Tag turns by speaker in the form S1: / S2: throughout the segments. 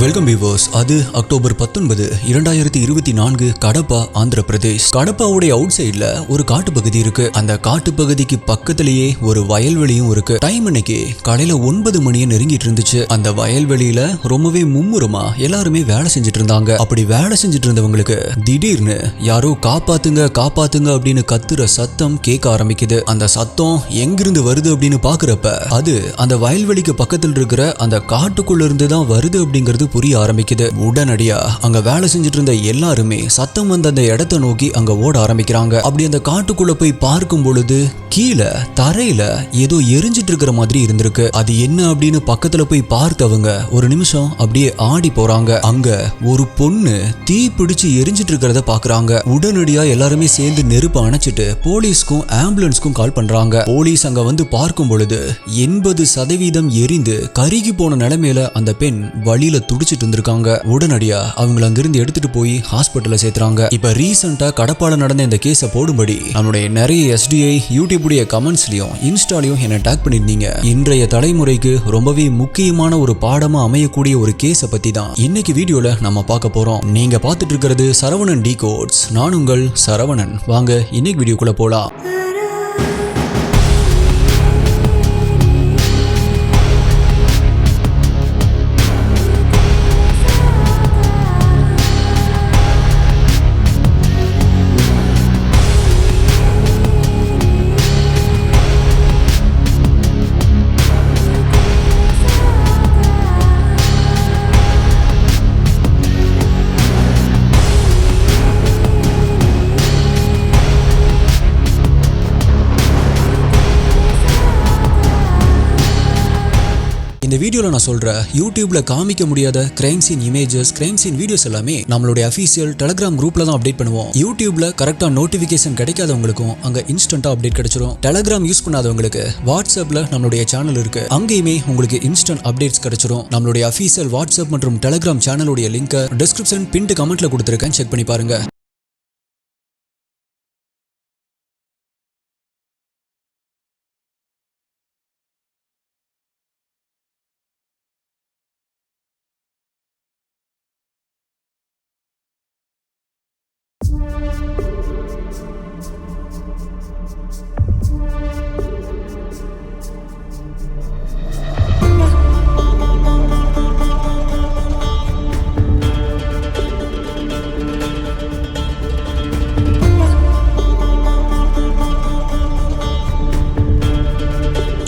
S1: Welcome viewers. அது October 19, 2024 Kadapa, Andhra Pradesh. கடப்பாவுடைய out சைட்ல ஒரு காட்டுப்பகுதி இருக்கு. அந்த காட்டுப்பகுதிக்கு பக்கத்திலேயே ஒரு வயல்வெளியும் இருக்கு. டைம் இன்னைக்கு காலையில 9 மணியை நெருங்கிட்டு இருந்துச்சு. அந்த வயல்வெளியில ரொம்பவே மும்முரமா எல்லாருமே வேலை செஞ்சுட்டு இருந்தாங்க. அப்படி வேலை செஞ்சுட்டு இருந்தவங்களுக்கு திடீர்னு யாரோ காப்பாத்துங்க காப்பாத்துங்க அப்படின்னு கத்துற சத்தம் கேட்க ஆரம்பிக்குது. அந்த சத்தம் எங்கிருந்து வருது அப்படின்னு பாக்குறப்ப அது அந்த வயல்வெளிக்கு பக்கத்தில் இருக்கிற அந்த காட்டுக்குள்ள இருந்து தான் வருது அப்படிங்கிறது புரிய ஆரம்பிக்குது. உடனடியா அங்க வேலை செஞ்சுட்டு இருந்த எல்லாருமே சத்தம் வந்த அந்த இடத்தை நோக்கி அங்க ஓட ஆரம்பிக்கிறாங்க. அப்படி அந்த காட்டுக்குள்ள போய் பார்க்கும் பொழுது கீழே தரையில ஏதோ எரிஞ்சிட்டு இருக்கிற மாதிரி இருந்திருக்கு. அது என்ன அப்படின்னு பக்கத்துல போய் பார்த்தவங்க ஒரு நிமிஷம் அப்படியே ஆடி போறாங்க. அங்க ஒரு பொண்ணு தீ பிடிச்சு எரிஞ்சிட்டு இருக்கிறத பாக்குறாங்க. உடனடியா எல்லாருமே சேர்ந்து நெருப்பு அணைச்சிட்டு போலீஸ்க்கும் ஆம்புலன்ஸ்க்கும் கால் பண்றாங்க. போலீஸ் அங்க வந்து பார்க்கும் பொழுது 80% எரிந்து கருகி போன நிலைமையில அந்த பெண் வழியில துடிச்சிட்டு இருந்திருக்காங்க. உடனடியா அவங்களை அங்கிருந்து எடுத்துட்டு போய் ஹாஸ்பிட்டல்ல சேர்த்துறாங்க. இப்ப ரீசெண்டா கடப்பால நடந்த இந்த கேஸை போடும்படி நம்மளுடைய நிறைய SDI யூடியூபுடைய கமெண்ட்ஸ்லயும் இன்ஸ்டாலையும் என்ன டேக் பண்ணிருந்தீங்க. இன்றைய தலைமுறைக்கு ரொம்பவே முக்கியமான ஒரு பாடமா அமையக்கூடிய ஒரு கேஸை பத்தி தான் இன்னைக்கு வீடியோல நம்ம பார்க்க போறோம். நீங்க பார்த்துட்டு இருக்கிறது சரவணன் டிகோட்ஸ். நான் உங்கள் சரவணன். வாங்க இன்னைக்கு வீடியோக்குள்ள போலாம். இந்த வீடியோல நான் சொல்ற யூடியூப்ல காமிக்க முடியாத crime scene images, crime scene videos எல்லாமே நம்மளுடைய அஃபீஷியல் டெலிகிராம் குரூப்ல தான் அப்டேட் பண்ணுவோம். யூடியூப்ல கரெக்டா நோட்டிபிகேஷன் கிடைக்காதவங்களுக்கும் அங்க இன்ஸ்டன்டா அப்டேட் கிடைச்சிரும். டெலிகிராம் யூஸ் பண்ணாதவங்களுக்கு வாட்ஸ்அப்ல நம்மளுடைய சேனல் இருக்கு. அங்கேயுமே உங்களுக்கு இன்ஸ்டன்ட் அப்டேட்ஸ் கிடைச்சிரும். நம்மளுடைய அஃபீஷியல் வாட்ஸ்அப் மற்றும் டெலிகிராம் சேனலுடைய லிங்க் டிஸ்கிரிப்ஷன் பின்ட் கமெண்ட்ல கொடுத்திருக்கேன். செக் பண்ணி பாருங்க.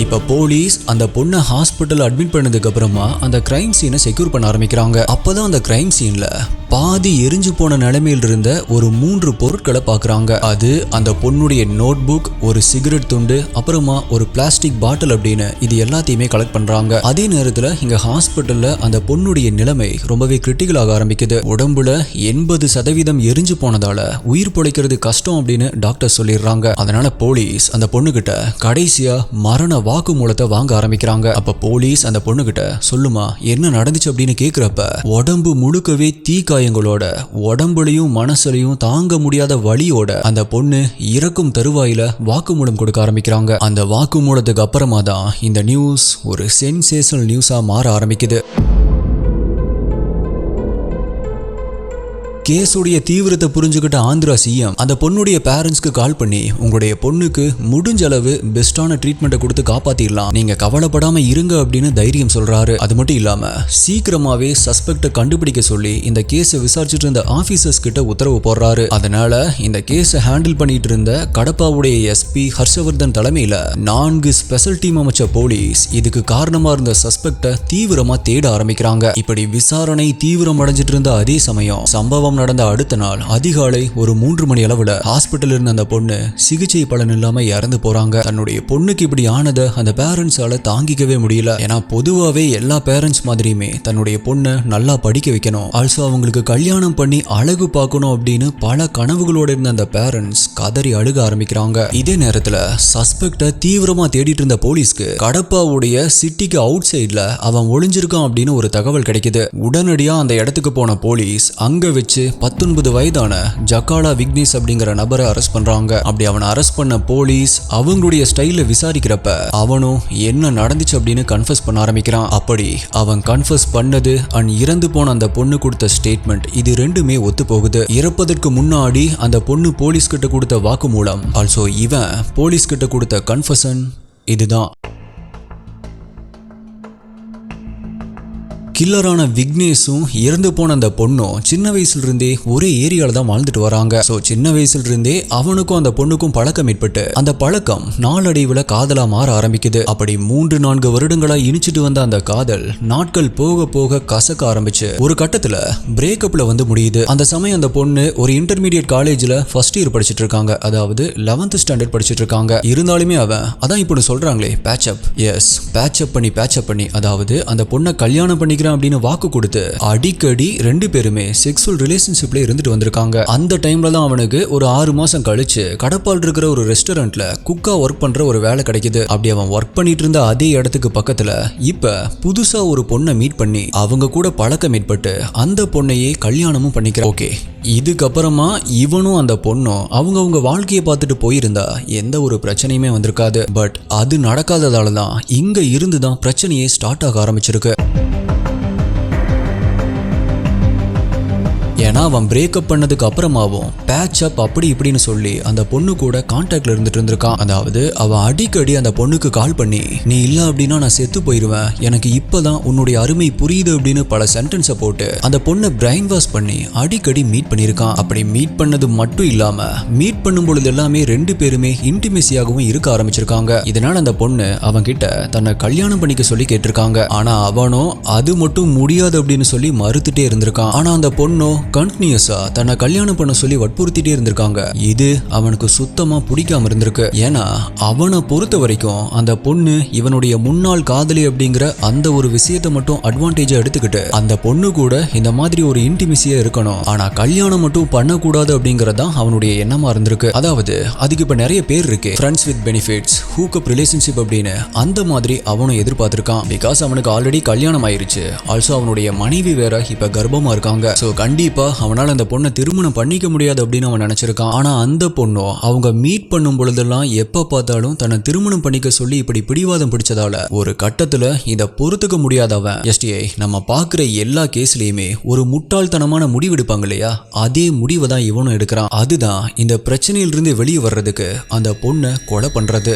S1: இப்ப போலீஸ் அந்த பொண்ணை ஹாஸ்பிட்டல் அட்மிட் பண்ணதுக்கு அப்புறமா அந்த கிரைம் சீனை செக்யூர் பண்ண ஆரம்பிக்கிறாங்க. அப்பதான் அந்த கிரைம் சீன்ல பாதி எரிஞ்சு போன நிலைமையில் இருந்த ஒரு 3 பொருட்களை பாக்குறாங்க. அது அந்த பொண்ணுடைய நோட் புக், ஒரு சிகரெட் துண்டு, அப்புறமா ஒரு பிளாஸ்டிக் பாட்டில் அப்படின்னு இது எல்லாத்தையுமே கலெக்ட் பண்றாங்க. அதே நேரத்துல இங்க ஹாஸ்பிட்டல்ல அந்த பொண்ணுடைய நிலைமை ரொம்பவே கிரிட்டிக்கலாக ஆரம்பிக்குது. உடம்புல 80% எரிஞ்சு போனதால உயிர் பிழைக்கிறது கஷ்டம் அப்படின்னு டாக்டர் சொல்லிடுறாங்க. அதனால போலீஸ் அந்த பொண்ணுகிட்ட கடைசியா மரண வாக்குமூலத்தை வாங்க ஆரம்பிக்கிறாங்க. அப்ப போலீஸ் அந்த பொண்ணுகிட்ட சொல்லுமா என்ன நடந்துச்சு அப்படின்னு கேக்குறப்ப உடம்பு முழுக்கவே தீக்காயங்களோட, உடம்புலையும் மனசுலையும் தாங்க முடியாத வலியோட அந்த பொண்ணு இறக்கும் தருவாயில வாக்குமூலம் கொடுக்க ஆரம்பிக்கிறாங்க. அந்த வாக்குமூலத்துக்கு அப்புறமா தான் இந்த நியூஸ் ஒரு சென்சேஷனல் நியூஸா மாற ஆரம்பிக்குது. கேஸுடைய தீவிரத்தை புரிஞ்சுக்கிட்ட ஆந்திரா CM அந்த பொண்ணுடைய பேரண்ட்ஸ்க்கு கால் பண்ணி உங்களுடைய பொண்ணுக்கு முடிஞ்ச அளவு பெஸ்டான ட்ரீட்மெண்ட்டை கொடுத்து காப்பாத்திடலாம், நீங்க கவலைப்படாம இருங்க அப்படின்னு தைரியம் சொல்றாரு. அது மட்டும் இல்லாம சீக்கிரமாவே சஸ்பெக்டை கண்டுபிடிக்க சொல்லி இந்த கேஸை விசாரிச்சுட்டு இருந்த ஆபீசர்ஸ் கிட்ட உத்தரவு போடுறாரு. அதனால இந்த கேஸை ஹேண்டில் பண்ணிட்டு இருந்த கடப்பாவுடைய SP ஹர்ஷவர்தன் தலைமையில 4 ஸ்பெஷல் டீம் அமைச்ச போலீஸ் இதுக்கு காரணமா இருந்த சஸ்பெக்டை தீவிரமா தேட ஆரம்பிக்கிறாங்க. இப்படி விசாரணை தீவிரம் அடைஞ்சிட்டு இருந்த அதே சமயம் சம்பவம் நடந்த அடுத்த நாள் அதிகாலை ஒரு 3 மணி அளவுல ஹாஸ்பிட்டல் இருந்த அந்த பொண்ணு சிகிச்சை பலன் இல்லாம இறந்து போறாங்க. தன்னுடைய பொண்ணுக்கு இப்படி ஆனதை அந்த பேரண்ட்ஸால தாங்கிக்கவே முடியல. ஏன்னா பொதுவாவே எல்லா பேரண்ட்ஸ் மாதிரியுமே தன்னுடைய பொண்ணை நல்லா படிக்க வைக்கணும், ஆல்சோ அவங்களுக்கு கல்யாணம் பண்ணி அழகு பார்க்கணும் அப்படின்னு பல கனவுகளோட இருந்த அந்த பேரண்ட்ஸ் கதறி அழுக ஆரம்பிக்கிறாங்க. இதே நேரத்துல சஸ்பெக்ட தீவிரமா தேடிட்டு இருந்த போலீஸ்க்கு கடப்பாவுடைய சிட்டிக்கு அவுட் சைட்ல அவன் ஒளிஞ்சிருக்கான் அப்படின்னு ஒரு தகவல் கிடைக்குது. உடனடியா அந்த இடத்துக்கு போன போலீஸ் அங்க வச்சு 19 வயதான ஜக்காலா விக்னேஷ் அப்படிங்கிற நபரை அரெஸ்ட் பண்றாங்க. அப்படி அவனை அரெஸ்ட் பண்ண போலீஸ் அவங்களுடைய ஸ்டைல விசாரிக்கிறப்ப அவனும் என்ன நடந்துச்சு அப்படின்னு கன்ஃபஸ் பண்ண ஆரம்பிக்கிறான். அப்படி அவன் கன்ஃபஸ் பண்ணது அண்ட் இறந்து போன அந்த பொண்ணு கொடுத்த ஸ்டேட்மெண்ட் இது ரெண்டுமே ஒத்து போகுது. இறப்பதற்கு முன்னாடி அந்த பொண்ணு போலீஸ் கிட்ட கொடுத்த வாக்குமூலம், ஆல்சோ இவன் போலீஸ் கிட்ட கொடுத்த கன்ஃபஷன் இதுதான். கில்லரான விக்னேஷும் இறந்து போன அந்த பொண்ணும் சின்ன வயசுல இருந்தே ஒரே ஏரியால தான் வாழ்ந்துட்டு வராங்க. சோ சின்ன வயசுல இருந்தே அவனுக்கும் அந்த பொண்ணுக்கும் பழக்கம் ஏற்பட்டு அந்த பழக்கம் நாளடைவுல காதலா மாற ஆரம்பிக்குது. அப்படி 3-4 வருடங்களா இனிச்சிட்டு வந்த அந்த காதல் நாட்கள் போக போக கசக்க ஆரம்பிச்சு ஒரு கட்டத்துல பிரேக்கப்ல வந்து முடியுது. அந்த சமயம் அந்த பொண்ணு ஒரு இன்டர்மீடியட் காலேஜ்ல ஃபர்ஸ்ட் இயர் படிச்சிட்டு இருக்காங்க, அதாவது 11th ஸ்டாண்டர்ட் படிச்சிட்டு இருக்காங்க. இருந்தாலுமே அவன் அதான் இப்போ சொல்றாங்களே பேட்சப், எஸ் பேட்சப் பண்ணி அதாவது அந்த பொண்ணை கல்யாணம் பண்ணிக்கிற அப்படின்னு வாக்கு கொடுத்து அடிக்கடி 2 பேருமே செக்ஸுவல் ரிலேஷன்ஷிப்ல இருந்துட்டு வந்திருக்காங்க. அந்த டைம்ல தான் அவனுக்கு ஒரு 6 மாசம் கழிச்சு கடப்பால் இருக்கிற ஒரு ரெஸ்டாரண்ட்ல குக்கா ஒர்க் பண்ற ஒரு வேலை கிடைக்குது. அப்படி அவன் ஒர்க் பண்ணிட்டு இருந்த அதே இடத்துக்கு பக்கத்துல இப்ப புதுசா ஒரு பொண்ணை மீட் பண்ணி அவங்க கூட பழக்கம் ஏற்பட்டு அந்த பொண்ணையே கல்யாணமும் பண்ணிக்கிறான். ஓகே, இதுக்கப்புறமா இவனும் அந்த பொண்ணும் அவங்க வாழ்க்கையை பார்த்துட்டு போயிருந்தா எந்த ஒரு பிரச்சனையுமே வந்திருக்காது. பட் அது நடக்காததால தான் இங்க இருந்துதான் பிரச்சனையே ஸ்டார்ட் ஆக ஆரம்பிச்சிருக்கு. ஏன்னா அவன் பிரேக்கப் பண்ணதுக்கு அப்புறமாவும் பேட்ச் அப் அப்படி இப்படின்னு சொல்லி அந்த பொண்ணு கூட கான்டாக்ட்ல இருந்துட்டு இருந்திருக்கான். அதாவது அவன் அடிக்கடி அந்த பொண்ணுக்கு கால் பண்ணி நீ இல்ல அப்படின்னா நான் செத்து போயிருவேன், எனக்கு இப்பதான் உன்னுடைய அருமை புரியுது அப்படின்னு பல சென்டென்ஸை போட்டு அந்த பொண்ணை பிரைன் வாஷ் பண்ணி அடிக்கடி மீட் பண்ணியிருக்கான். அப்படி மீட் பண்ணது மட்டும் இல்லாம மீட் பண்ணும் பொழுது எல்லாமே 2 பேருமே இன்டிமேசியாகவும் இருக்க ஆரம்பிச்சிருக்காங்க. இதனால அந்த பொண்ணு அவன் கிட்ட தன்னை கல்யாணம் பண்ணிக்க சொல்லி கேட்டிருக்காங்க. ஆனா அவனோ அது மட்டும் முடியாது அப்படின்னு சொல்லி மறுத்துட்டே இருந்திருக்கான். ஆனா அந்த பொண்ணோ கண்டினியூஸா தன்னை கல்யாணம் பண்ண சொல்லி வற்புறுத்திட்டே இருந்திருக்காங்க. இது அவனுக்கு சுத்தமா பிடிக்காம இருந்திருக்கு. ஏன்னா அவனை பொறுத்த வரைக்கும் அந்த பொண்ணு இவனுடைய முன்னாள் காதலி அப்படிங்கிற அந்த ஒரு விஷயத்தை மட்டும் அட்வான்டேஜா எடுத்துக்கிட்டு அந்த பொண்ணு கூட இந்த மாதிரி ஒரு இன்டிமிசியா இருக்கணும், ஆனா கல்யாணம் மட்டும் பண்ணக்கூடாது அப்படிங்கறதான் அவனுடைய எண்ணமா இருந்திருக்கு. அதாவது அதுக்கு இப்ப நிறைய பேர் இருக்கு, friends with benefits, hook-up relationship அப்படின்னு அந்த மாதிரி அவனும் எதிர்பார்த்திருக்கான். பிகாஸ் அவனுக்கு ஆல்ரெடி கல்யாணம் ஆயிருச்சு, ஆல்சோ அவனுடைய மனைவி வேற இப்ப கர்ப்பமா இருக்காங்க. சோ கண்டிப்பா அவனால அந்த பொண்ணை திருமணம் பண்ணிக்க முடியாது அப்படின்னு அவன் நினைச்சிருக்கான். ஆனா அந்த பொண்ணும் அவங்க மீட் பண்ணும் பொழுதெல்லாம் எப்ப பார்த்தாலும் தன்னை திருமணம் பண்ணிக்க சொல்லி இப்படி பிடிவாதம் பிடிச்சதால ஒரு கட்டத்துல இதை பொறுத்துக்க முடியாதவன் எஸ்டிஐ நம்ம பாக்குற எல்லா கேஸ்லயுமே ஒரு முட்டாள்தனமான முடிவெடுப்பாங்க இல்லையா, அதே முடிவை தான் இவனும் எடுக்கிறான். அதுதான் இந்த பிரச்சனையிலிருந்து வெளியே வர்றதுக்கு அந்த பொண்ணை கொலை பண்றது.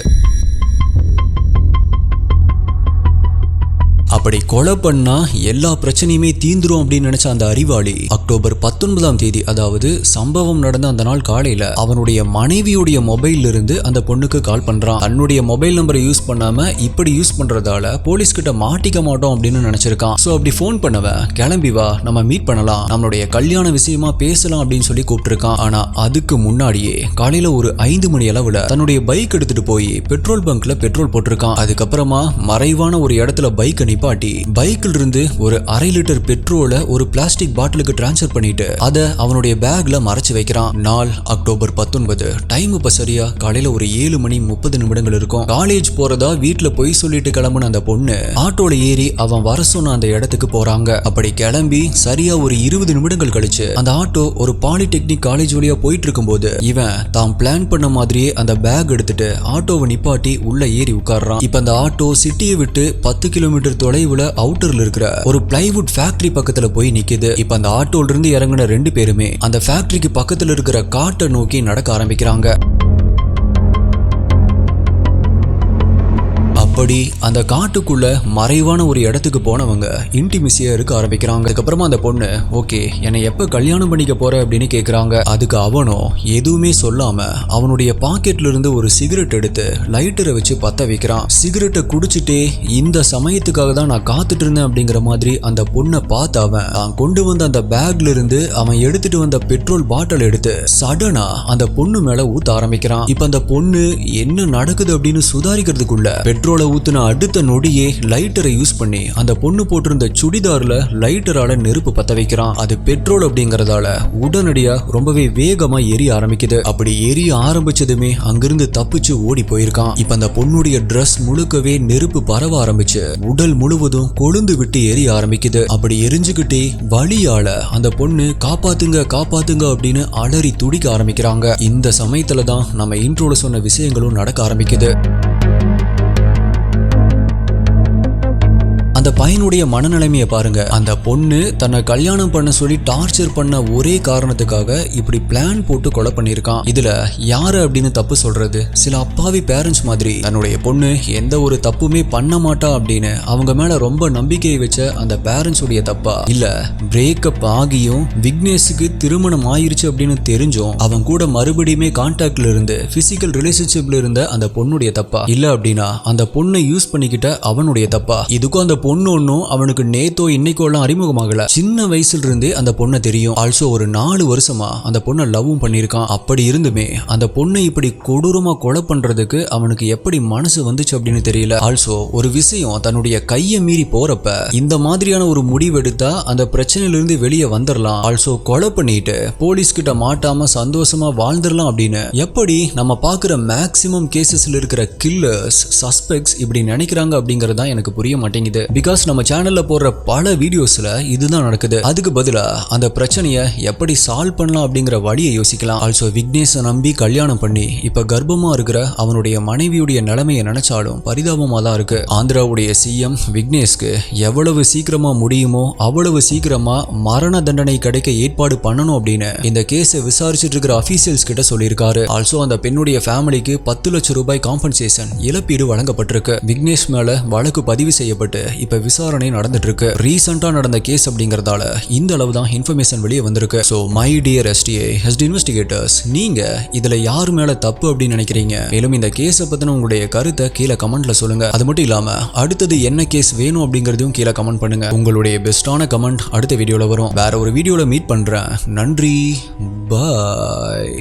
S1: அப்படி கொலை பண்ணா எல்லா பிரச்சனையுமே தீந்துரும் அப்படின்னு நினைச்ச அந்த அறிவாளி அக்டோபர் 19ஆம் தேதி, அதாவது சம்பவம் நடந்த அந்த நாள் காலையில அவனுடைய மனைவியுடைய மொபைல்ல இருந்து அந்த பொண்ணுக்கு கால் பண்றான். தன்னுடைய மொபைல் நம்பரை யூஸ் பண்ணாம இப்படி யூஸ் பண்றதால போலீஸ் கிட்ட மாட்டிக்க மாட்டோம் அப்படின்னு நினைச்சிருக்கான். சோ அப்படி போன் பண்ணவன் கிளம்பி வா நம்ம மீட் பண்ணலாம், நம்மளுடைய கல்யாண விஷயமா பேசலாம் அப்படின்னு சொல்லி கூப்பிட்டுருக்கான். ஆனா அதுக்கு முன்னாடியே காலையில ஒரு 5 மணி அளவுல தன்னுடைய பைக் எடுத்துட்டு போய் பெட்ரோல் பங்க்ல பெட்ரோல் போட்டிருக்கான். அதுக்கப்புறமா மறைவான ஒரு இடத்துல பைக் நிப்பாட்டி பைக்கில் இருந்து ஒரு 1/2 லிட்டர் பெட்ரோலை ஒரு பிளாஸ்டிக் பாட்டிலுக்கு டிரான்ஸ்ஃபர் பண்ணிட்டு அதை அவனுடைய பேக்ல மறைச்சு வைக்கிறான். நாள் அக்டோபர் 19. டைம் இப்ப சரியா காலையில ஒரு 7:30 இருக்கும். காலேஜ் போறதா வீட்டுல போய் சொல்லிட்டு கிளம்புன அந்த பொண்ணு ஆட்டோல ஏறி அவன் வர சொன்ன அந்த இடத்துக்கு போறாங்க. அப்படி கிளம்பி சரியா ஒரு 20 நிமிடங்கள் கழிச்சு அந்த ஆட்டோ ஒரு பாலிடெக்னிக் காலேஜ் வழியா போயிட்டு இருக்கும் போது இவன் தான் பிளான் பண்ண மாதிரியே அந்த பேக் எடுத்துட்டு ஆட்டோவை நிப்பாட்டி உள்ள ஏறி உட்கார்றான். இப்ப அந்த ஆட்டோ சிட்டியை விட்டு 10 கிலோமீட்டர் தொலைவுல அவுட்டர்ல இருக்கிற ஒரு பிளைவுட் ஃபேக்டரி பக்கத்துல போய் நிக்குது. இப்ப அந்த ஆட்டோல இருந்து இறங்கின 2 பேருமே அந்த ஃபேக்டரிக்கு பக்கத்துல இருக்கிற காட்டை நோக்கி நடக்க ஆரம்பிக்கிறாங்க. அப்படி அந்த காட்டுக்குள்ள மறைவான ஒரு இடத்துக்கு போனவங்க இன்டிமிசியா இருக்க ஆரம்பிக்கிறாங்க. அதுக்கப்புறமா அந்த பொண்ணு ஓகே என்னை எப்ப கல்யாணம் பண்ணிக்க போற அப்படின்னு கேக்குறாங்க. அதுக்கு அவனோ எதுவுமே சொல்லாம அவனுடைய பாக்கெட்ல இருந்து ஒரு சிகரெட் எடுத்து லைட்டரை வச்சு பத்த வைக்கிறான். சிகரெட்டை குடிச்சிட்டே இந்த சமயத்துக்காக தான் நான் காத்துட்டு இருந்தேன் அப்படிங்கிற மாதிரி அந்த பொண்ணை பார்த்து அவன் தான் கொண்டு வந்த அந்த பேக்ல இருந்து அவன் எடுத்துட்டு வந்த பெட்ரோல் பாட்டில் எடுத்து சடனா அந்த பொண்ணு மேல ஊத்த ஆரம்பிக்கிறான். இப்ப அந்த பொண்ணு என்ன நடக்குது அப்படின்னு சுதாரிக்கிறதுக்குள்ள பெட்ரோலை ஊத்துன அடுத்த நொடியே லைட்டரை யூஸ் பண்ணி அந்த பொண்ணு போட்டிருந்த சுடிதார்ல லைட்டரால நெருப்பு பத்த வைக்கிறான். அது பெட்ரோல் அப்படிங்கறதால உடனடியா ரொம்பவே வேகமா எரிய ஆரம்பிக்குது. அப்படி எரிய ஆரம்பிச்சதுமே அங்கிருந்து தப்பிச்சு ஓடி போயிருக்கான். இப்ப அந்த பொண்ணுடைய ட்ரெஸ் முழுக்கவே நெருப்பு பரவ ஆரம்பிச்சு உடல் முழுவதும் கொழுந்து விட்டு எரிய ஆரம்பிக்குது. அப்படி எரிஞ்சுக்கிட்டே வலியால அந்த பொண்ணு காப்பாத்துங்க காப்பாத்துங்க அப்படின்னு அலறி துடிக்க ஆரம்பிக்கிறாங்க. இந்த சமயத்துல தான் நம்ம இன்ட்ரோல சொன்ன விஷயங்களும் நடக்க ஆரம்பிக்குது. அந்த பையனுடைய மனநிலைமையை பாருங்க. அந்த பொண்ணு தன்னை கல்யாணம் பண்ண சொல்லி டார்ச்சர் பண்ண ஒரே காரணத்துக்காக இப்படி பிளான் போட்டு கொலை பண்ணியிருக்கான். இதுல யாரு அப்படின்னு தப்பு சொல்றது? சில அப்பாவி பேரண்ட்ஸ் மாதிரி தன்னுடைய பொண்ணு எந்த ஒரு தப்புமே பண்ண மாட்டா அப்படின்னு அவங்க மேல ரொம்ப நம்பிக்கை வச்ச அந்த பேரண்ட்ஸ் உடைய தப்பா, இல்ல பிரேக்கப் ஆகியும் விக்னேஷுக்கு திருமணம் ஆயிருச்சு அப்படின்னு தெரிஞ்சும் அவன் கூட மறுபடியுமே கான்டாக்ட்ல இருந்து பிசிக்கல் ரிலேஷன்ஷிப்ல இருந்த அந்த பொண்ணுடைய தப்பா, இல்ல அப்படின்னா அந்த பொண்ணை யூஸ் பண்ணிக்கிட்ட அவனுடைய தப்பா? இதுக்கும் அந்த பொண்ணு ஒன்னும் அவனுக்கு நேத்தோ இன்னைக்கோ எல்லாம் அறிமுகமாகல. சின்ன வயசுல இருந்தே அந்த பொண்ணை தெரியும். ஆல்சோ ஒரு 4 வருஷமா அந்த பொண்ணை லவ்வும் பண்ணிருக்கான். அப்படி இருந்துமே அந்த பொண்ணை இப்படி கொடூரமா கொலை பண்றதுக்கு அவனுக்கு எப்படி மனசு வந்துச்சு அப்படின்னு தெரியல. ஆல்சோ ஒரு விஷயம் தன்னுடைய கையை மீறி போறப்ப இந்த மாதிரியான ஒரு முடிவெடுத்தா அந்த பிரச்சனையில இருந்து வெளியே வந்துடலாம். ஆல்சோ கொலை பண்ணிட்டு போலீஸ் கிட்ட மாட்டாம சந்தோஷமா வாழ்ந்துடலாம் அப்படின்னு எப்படி நம்ம பாக்குற மேக்சிமம் கேசஸ்ல இருக்கிற கில்லர்ஸ், சஸ்பெக்ட்ஸ் இப்படி நினைக்கிறாங்க அப்படிங்கறதா எனக்கு புரிய மாட்டேங்குது. பிகாஸ் நம்ம சேனல்ல போடுற பல வீடியோஸ்ல இதுதான் நடக்குது. அதுக்கு பதிலா அந்த பிரச்சனையை எப்படி சால்வ் பண்ணலாம் அப்படிங்கிற வழியை யோசிக்கலாம். ஆல்சோ விக்னேஷை நம்பி கல்யாணம் பண்ணி இப்ப கர்ப்பமா இருக்கிற அவனுடைய மனைவியுடைய நிலைமையை நினைச்சாலும் பரிதாபமா தான் இருக்கு. ஆந்திராவுடைய சிஎம் விக்னேஷ்க்கு எவ்வளவு சீக்கிரமா முடியுமோ அவ்வளவு சீக்கிரமா மரண தண்டனை கிடைக்க ஏற்பாடு பண்ணணும் அப்படின்னு இந்த கேஸை விசாரிச்சுட்டு இருக்கிற அபிஷியல்ஸ் கிட்ட சொல்லியிருக்காரு. ஆல்சோ அந்த பெண்ணுடைய ஃபேமிலிக்கு 10 லட்சம் ரூபாய் காம்பன்சேஷன் இழப்பீடு வழங்கப்பட்டிருக்கு. விக்னேஷ் மேல வழக்கு பதிவு செய்யப்பட்டு இப்ப விசாரணை நடந்துட்டு இருக்கு. ரீசெண்டா நடந்த கேஸ் அப்படிங்கறதால இந்த அளவு தான் இன்ஃபர்மேஷன் வெளியே வந்திருக்கு. So my dear STA hostess investigators, நீங்க இதுல யாரு மேல தப்பு அப்படின்னு நினைக்கிறீங்க? மேலும் இந்த கேஸை பத்தின உங்களுடைய கருத்தை கீழே கமெண்ட்ல சொல்லுங்க. அது மட்டும் இல்லாம அடுத்தது என்ன கேஸ் வேணும் அப்படிங்கறதையும் கீழே கமெண்ட் பண்ணுங்க. உங்களுடைய பெஸ்டான கமெண்ட் அடுத்த வீடியோல வரும். வேற ஒரு வீடியோல மீட் பண்றேன். நன்றி, பாய்.